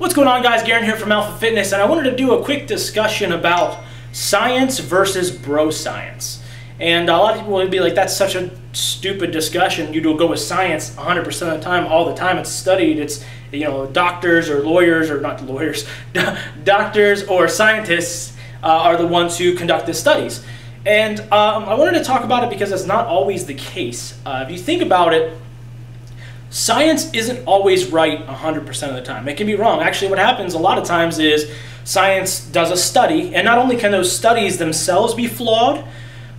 What's going on, guys? Garen here from AlphaFitness, and I wanted to do a quick discussion about science versus bro science. And a lot of people would be like, that's such a stupid discussion. You go with science 100% of the time, all the time. It's studied. It's, you know, doctors or lawyers, or not lawyers, doctors or scientists are the ones who conduct the studies. And I wanted to talk about it because it's not always the case. If you think about it, science isn't always right 100% of the time. It can be wrong. Actually, what happens a lot of times is science does a study, and not only can those studies themselves be flawed,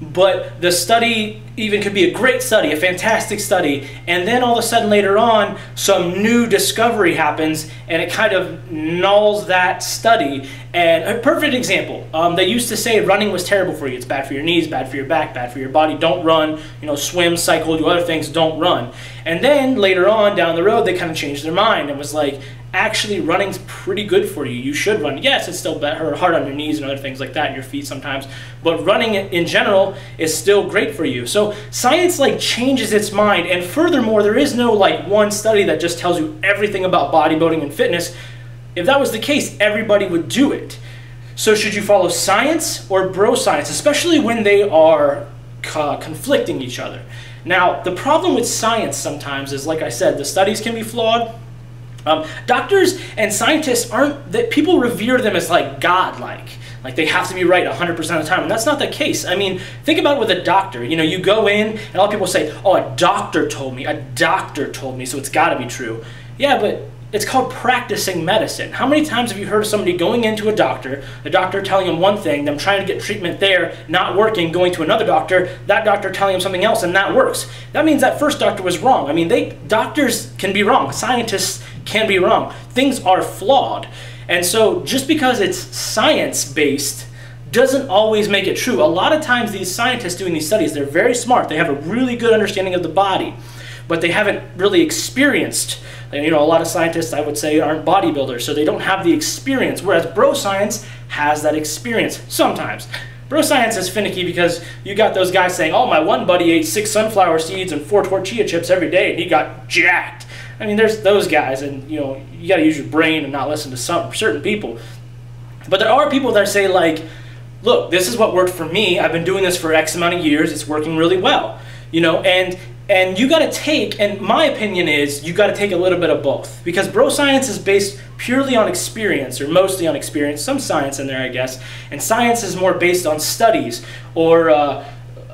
but the study even could be a great study, a fantastic study, and then all of a sudden later on, some new discovery happens, and it kind of nulls that study. And a perfect example, they used to say running was terrible for you. It's bad for your knees, bad for your back, bad for your body. Don't run, you know, swim, cycle, do other things, don't run. And then later on down the road, they kind of changed their mind and was like, actually running's pretty good for you. You should run. Yes, it's still hard on your knees and other things like that, and your feet sometimes, but running in general is still great for you. So science like changes its mind, and furthermore, there is no like one study that just tells you everything about bodybuilding and fitness. If that was the case, everybody would do it. So should you follow science or bro science, especially when they are conflicting each other? Now, the problem with science sometimes is, like I said, the studies can be flawed. Doctors and scientists aren't, that people revere them as like godlike. Like they have to be right 100% of the time, and that's not the case. I mean, think about it with a doctor. You know, you go in, and a lot of people say, oh, a doctor told me, so it's got to be true. Yeah, but it's called practicing medicine. How many times have you heard of somebody going into a doctor, the doctor telling them one thing, them trying to get treatment there, not working, going to another doctor, that doctor telling them something else, and that works? That means that first doctor was wrong. I mean, doctors can be wrong. Scientists can be wrong. Things are flawed. And so just because it's science-based doesn't always make it true. A lot of times these scientists doing these studies, they're very smart. They have a really good understanding of the body, but they haven't really experienced. You know, a lot of scientists, I would say, aren't bodybuilders, so they don't have the experience, whereas bro science has that experience sometimes. Bro science is finicky because you got those guys saying, oh, my one buddy ate 6 sunflower seeds and 4 tortilla chips every day, and he got jacked. I mean, there's those guys, and you know, you got to use your brain and not listen to certain people. But there are people that say like, look, this is what worked for me. I've been doing this for X amount of years. It's working really well, you know, and you got to take, and my opinion is, you got to take a little bit of both, because bro science is based purely on experience, or mostly on experience, some science in there, I guess, and science is more based on studies or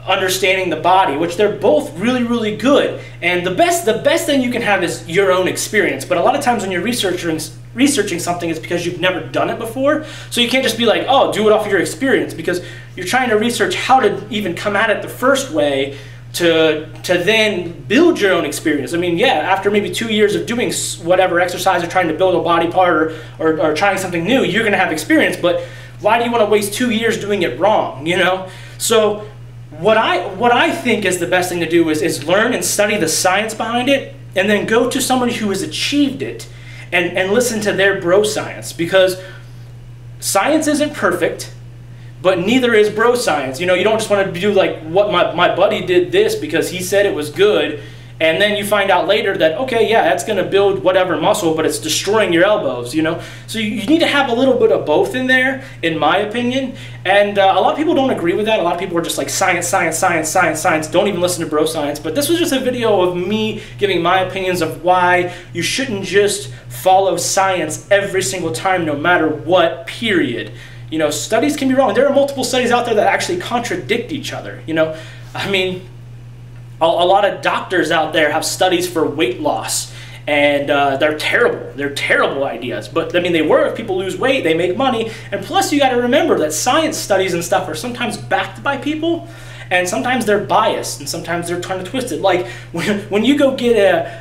understanding the body, which they're both really, really good. And the best thing you can have is your own experience. But a lot of times when you're researching something, it's because you've never done it before. So you can't just be like, oh, do it off of your experience, because you're trying to research how to even come at it the first way to then build your own experience. I mean, yeah, after maybe 2 years of doing whatever exercise or trying to build a body part or trying something new, you're going to have experience. But why do you want to waste 2 years doing it wrong, you know? So what I think is the best thing to do is learn and study the science behind it, and then go to somebody who has achieved it and listen to their bro science, because science isn't perfect, but neither is bro science. You know, you don't just want to do like, what my buddy did this because he said it was good, and then you find out later that, okay, yeah, that's going to build whatever muscle, but it's destroying your elbows, you know? So you need to have a little bit of both in there, in my opinion. And a lot of people don't agree with that. A lot of people are just like, science, science, science, science, science. Don't even listen to bro science. But this was just a video of me giving my opinions of why you shouldn't just follow science every single time, no matter what, period. You know, studies can be wrong. There are multiple studies out there that actually contradict each other, you know? I mean, a lot of doctors out there have studies for weight loss, and they're terrible. They're terrible ideas. But I mean, they work. People lose weight. They make money. And plus, you got to remember that science studies and stuff are sometimes backed by people, and sometimes they're biased, and sometimes they're kind of twisted. Like when you go get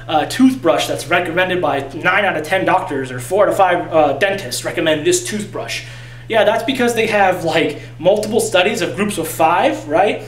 a toothbrush that's recommended by 9 out of 10 doctors, or 4 out of 5 dentists recommend this toothbrush. Yeah, that's because they have like multiple studies of groups of 5, right?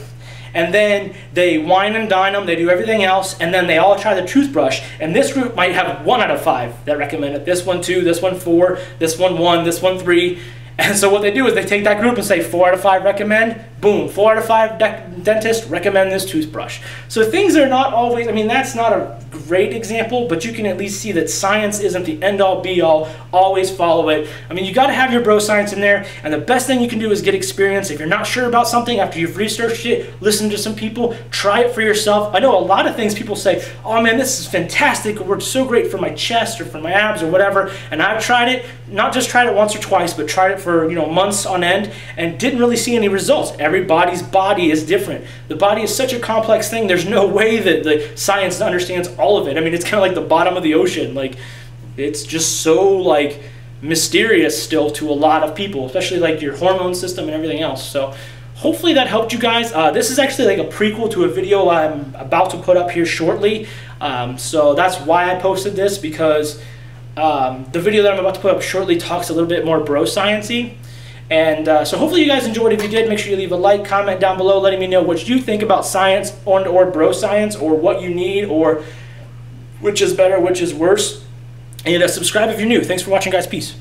And then they wine and dine them, they do everything else, and then they all try the toothbrush. And this group might have 1 out of 5 that recommend it. This one 2, this one 4, this one 1, this one 3. And so what they do is they take that group and say 4 out of 5 recommend, boom, 4 out of 5 dentists recommend this toothbrush. So things are not always, I mean, that's not a great example, but you can at least see that science isn't the end-all be-all. Always follow it. I mean, you got to have your bro science in there, and the best thing you can do is get experience. If you're not sure about something after you've researched it, listen to some people, try it for yourself. I know a lot of things people say, oh man, this is fantastic, it works so great for my chest or for my abs or whatever, and I've tried it, not just tried it once or twice, but tried it for, you know, months on end, and didn't really see any results. Everybody's body is different. The body is such a complex thing. There's no way that the science understands all of it. I mean, it's kind of like the bottom of the ocean. Like, it's just so like mysterious still to a lot of people, especially like your hormone system and everything else. So hopefully that helped you guys. This is actually like a prequel to a video I'm about to put up here shortly. So that's why I posted this, because the video that I'm about to put up shortly talks a little bit more bro science-y. And so hopefully you guys enjoyed. If you did, make sure you leave a like, comment down below letting me know what you think about science or bro science, or what you need, or which is better, which is worse. And subscribe if you're new. Thanks for watching, guys. Peace.